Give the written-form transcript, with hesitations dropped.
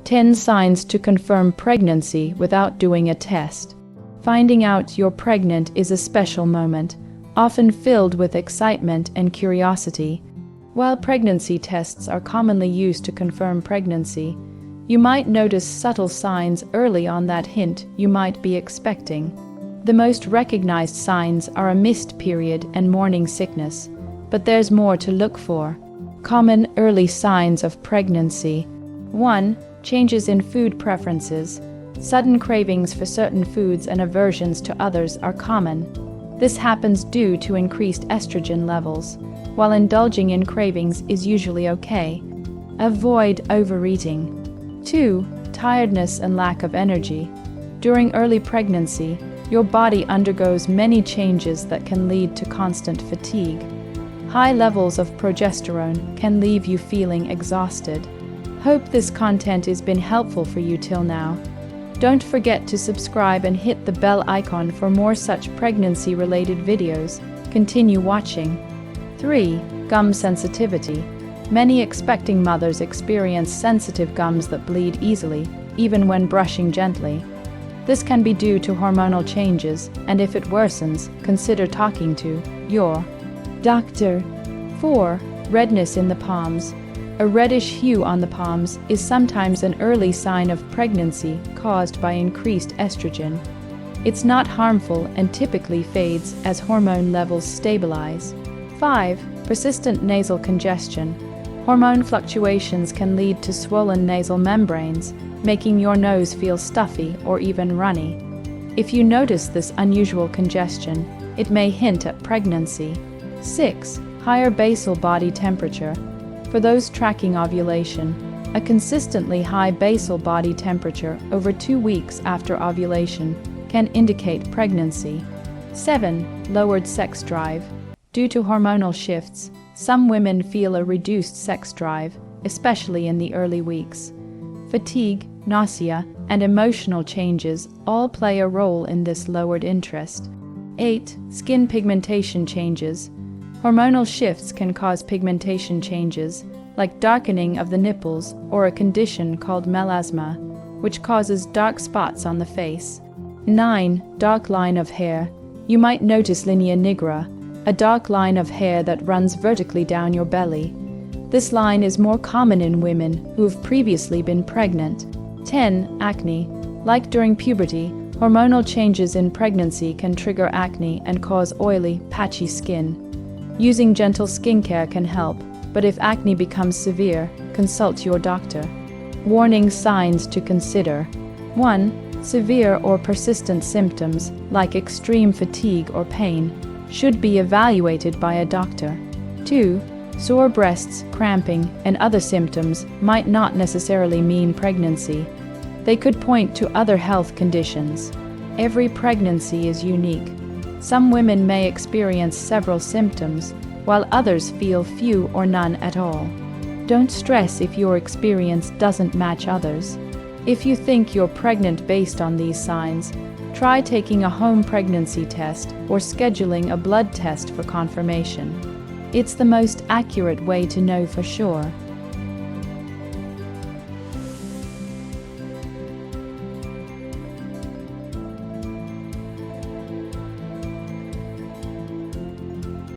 10 signs to confirm pregnancy without doing a test. Finding out you're pregnant is a special moment, often filled with excitement and curiosity. While pregnancy tests are commonly used to confirm pregnancy, you might notice subtle signs early on that hint you might be expecting. The most recognized signs are a missed period and morning sickness, but there's more to look for. Common early signs of pregnancy. 1. Changes in food preferences. Sudden cravings for certain foods and aversions to others are common. This happens due to increased estrogen levels, while indulging in cravings is usually okay. Avoid overeating. 2. Tiredness and lack of energy. During early pregnancy, your body undergoes many changes that can lead to constant fatigue. High levels of progesterone can leave you feeling exhausted. Hope this content has been helpful for you till now. Don't forget to subscribe and hit the bell icon for more such pregnancy-related videos. Continue watching. 3. Gum sensitivity. Many expecting mothers experience sensitive gums that bleed easily, even when brushing gently. This can be due to hormonal changes, and if it worsens, consider talking to your doctor. 4. Redness in the palms. A reddish hue on the palms is sometimes an early sign of pregnancy caused by increased estrogen. It's not harmful and typically fades as hormone levels stabilize. 5. Persistent nasal congestion. Hormone fluctuations can lead to swollen nasal membranes, making your nose feel stuffy or even runny. If you notice this unusual congestion, it may hint at pregnancy. 6. Higher basal body temperature. For those tracking ovulation, a consistently high basal body temperature over 2 weeks after ovulation can indicate pregnancy. 7. Lowered sex drive. Due to hormonal shifts, some women feel a reduced sex drive, especially in the early weeks. Fatigue, nausea, and emotional changes all play a role in this lowered interest. 8. Skin pigmentation changes. Hormonal shifts can cause pigmentation changes, like darkening of the nipples or a condition called melasma, which causes dark spots on the face. 9. Dark line of hair. You might notice linea nigra, a dark line of hair that runs vertically down your belly. This line is more common in women who have previously been pregnant. 10. Acne. Like during puberty, hormonal changes in pregnancy can trigger acne and cause oily, patchy skin. Using gentle skincare can help, but if acne becomes severe, consult your doctor. Warning signs to consider. 1. Severe or persistent symptoms, like extreme fatigue or pain, should be evaluated by a doctor. 2. Sore breasts, cramping, and other symptoms might not necessarily mean pregnancy. They could point to other health conditions. Every pregnancy is unique. Some women may experience several symptoms, while others feel few or none at all. Don't stress if your experience doesn't match others. If you think you're pregnant based on these signs, try taking a home pregnancy test or scheduling a blood test for confirmation. It's the most accurate way to know for sure.